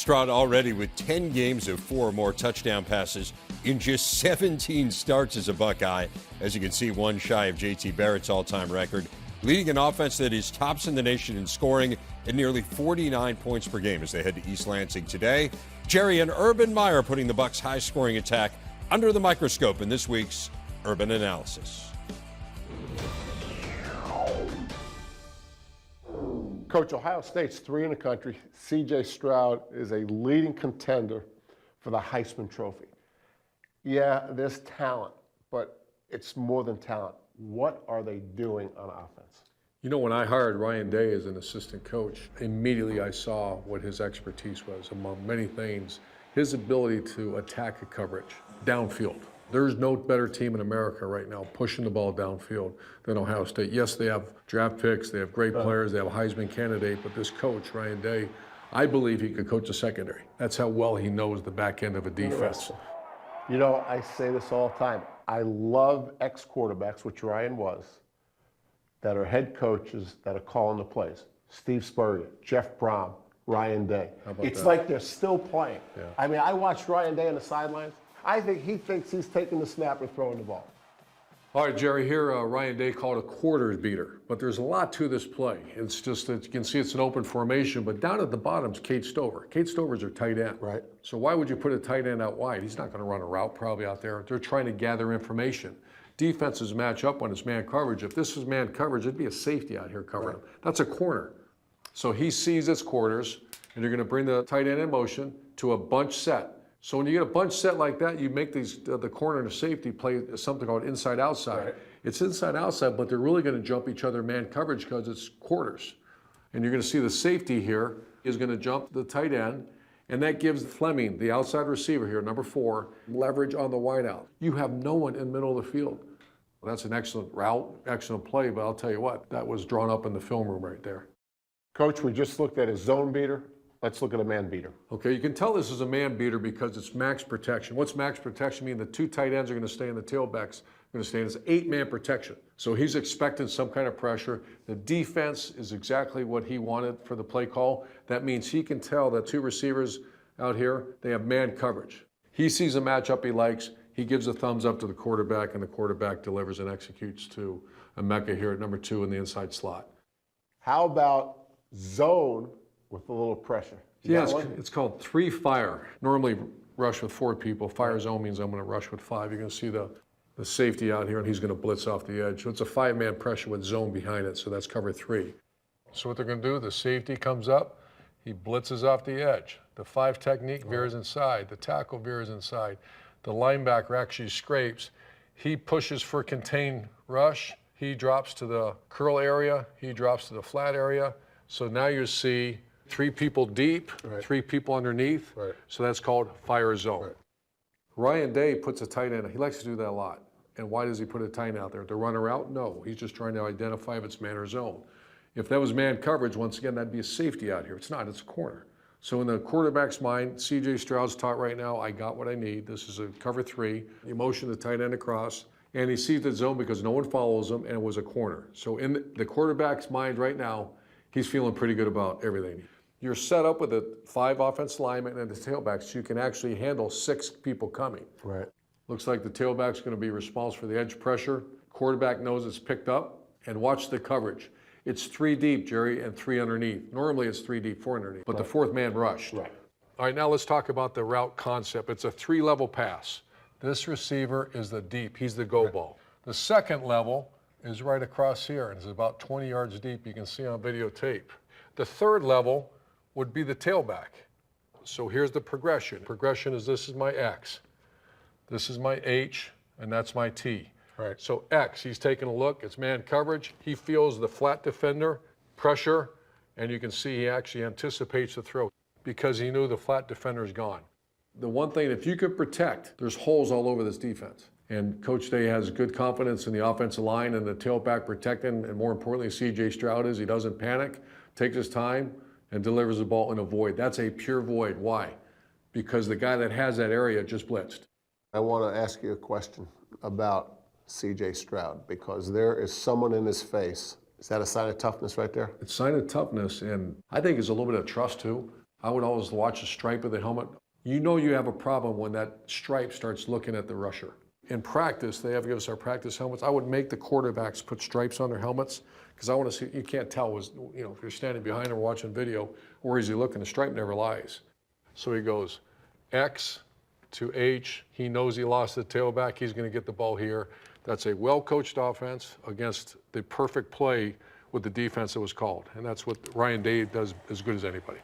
Stroud already with 10 games of 4 or more touchdown passes in just 17 starts as a Buckeye. As you can see, one shy of J.T. Barrett's all-time record, leading an offense that is tops in the nation in scoring at nearly 49 points per game as they head to East Lansing today. Jerry and Urban Meyer putting the Bucs' high-scoring attack under the microscope in this week's Urban Analysis. Coach, Ohio State's 3 in the country. C.J. Stroud is a leading contender for the Heisman Trophy. Yeah, there's talent, but it's more than talent. What are they doing on offense? You know, when I hired Ryan Day as an assistant coach, immediately I saw what his expertise was, among many things, his ability to attack a coverage downfield. There's no better team in America right now pushing the ball downfield than Ohio State. Yes, they have draft picks, they have great players, they have a Heisman candidate, but this coach, Ryan Day, I believe he could coach a secondary. That's how well he knows the back end of a defense. You know, I say this all the time. I love ex-quarterbacks, which Ryan was, that are head coaches that are calling the plays. Steve Spurrier, Jeff Brom, Ryan Day. It's like they're still playing. Yeah. I mean, I watched Ryan Day on the sidelines. I think he thinks he's taking the snap and throwing the ball. All right, Jerry, here Ryan Day called a quarters beater, but there's a lot to this play. It's just that you can see it's an open formation, but down at the bottom is Kate Stover. Kate Stover's our tight end. Right. So why would you put a tight end out wide? He's not going to run a route probably out there. They're trying to gather information. Defenses match up when it's man coverage. If this was man coverage, it'd be a safety out here covering him. That's a corner. So he sees its quarters, and you're going to bring the tight end in motion to a bunch set. So when you get a bunch set like that, you make these the corner and the safety play something called inside-outside. Right. It's inside-outside, but they're really going to jump each other man coverage because it's quarters. And you're going to see the safety here is going to jump the tight end, and that gives Fleming, the outside receiver here, number 4, leverage on the wideout. You have no one in the middle of the field. Well, that's an excellent route, excellent play, but I'll tell you what, that was drawn up in the film room right there. Coach, we just looked at a zone beater. Let's look at a man beater. Okay, you can tell this is a man beater because it's max protection. What's max protection mean? The 2 tight ends are going to stay in the tailbacks. Going to stay in. It's 8-man protection. So he's expecting some kind of pressure. The defense is exactly what he wanted for the play call. That means he can tell that 2 receivers out here, they have man coverage. He sees a matchup he likes. He gives a thumbs up to the quarterback, and the quarterback delivers and executes to Emeka here at number 2 in the inside slot. How about zone with a little pressure? Yeah, it's called 3-fire. Normally rush with 4 people. Fire zone means I'm going to rush with 5. You're going to see the safety out here, and he's going to blitz off the edge. So it's a 5-man pressure with zone behind it, so that's cover 3. So what they're going to do, the safety comes up, he blitzes off the edge. The 5 technique veers inside. The tackle veers inside. The linebacker actually scrapes. He pushes for contained rush. He drops to the curl area. He drops to the flat area. So now you see 3 people deep, 3 people underneath. So that's called fire zone. Ryan Day puts a tight end. He likes to do that a lot. And why does he put a tight end out there? To run a route? No. He's just trying to identify if it's man or zone. If that was man coverage, once again, that'd be a safety out here. It's not. It's a corner. So in the quarterback's mind, C.J. Stroud's taught right now, I got what I need. This is a cover 3. You motion the tight end across, and he sees the zone because no one follows him, and it was a corner. So in the quarterback's mind right now, he's feeling pretty good about everything. You're set up with the 5 offensive linemen and the tailbacks, so you can actually handle 6 people coming. Right. Looks like the tailback's going to be responsible for the edge pressure. Quarterback knows it's picked up, and watch the coverage. It's 3 deep, Jerry, and 3 underneath. Normally it's 3 deep, 4 underneath, but the 4th man rushed. Right. All right, now let's talk about the route concept. It's a 3-level pass. This receiver is the deep. He's the go ball. The 2nd level is right across here, and it's about 20 yards deep. You can see on videotape. The 3rd level would be the tailback. So here's the progression. Progression is this is my X, this is my H, and that's my T. Right. So X, he's taking a look, it's man coverage. He feels the flat defender, pressure, and you can see he actually anticipates the throw because he knew the flat defender is gone. The one thing, if you could protect, there's holes all over this defense. And Coach Day has good confidence in the offensive line and the tailback protecting, and more importantly, C.J. Stroud is. He doesn't panic, takes his time, and delivers the ball in a void. That's a pure void. Why? Because the guy that has that area just blitzed. I want to ask you a question about C.J. Stroud, because there is someone in his face. Is that a sign of toughness right there? It's a sign of toughness, and I think it's a little bit of trust too. I would always watch the stripe of the helmet. You know you have a problem when that stripe starts looking at the rusher. In practice, they have to give us our practice helmets. I would make the quarterbacks put stripes on their helmets because I want to see, you can't tell, if you're standing behind him watching video, where is he looking? The stripe never lies. So he goes X to H. He knows he lost the tailback. He's going to get the ball here. That's a well-coached offense against the perfect play with the defense that was called. And that's what Ryan Day does as good as anybody.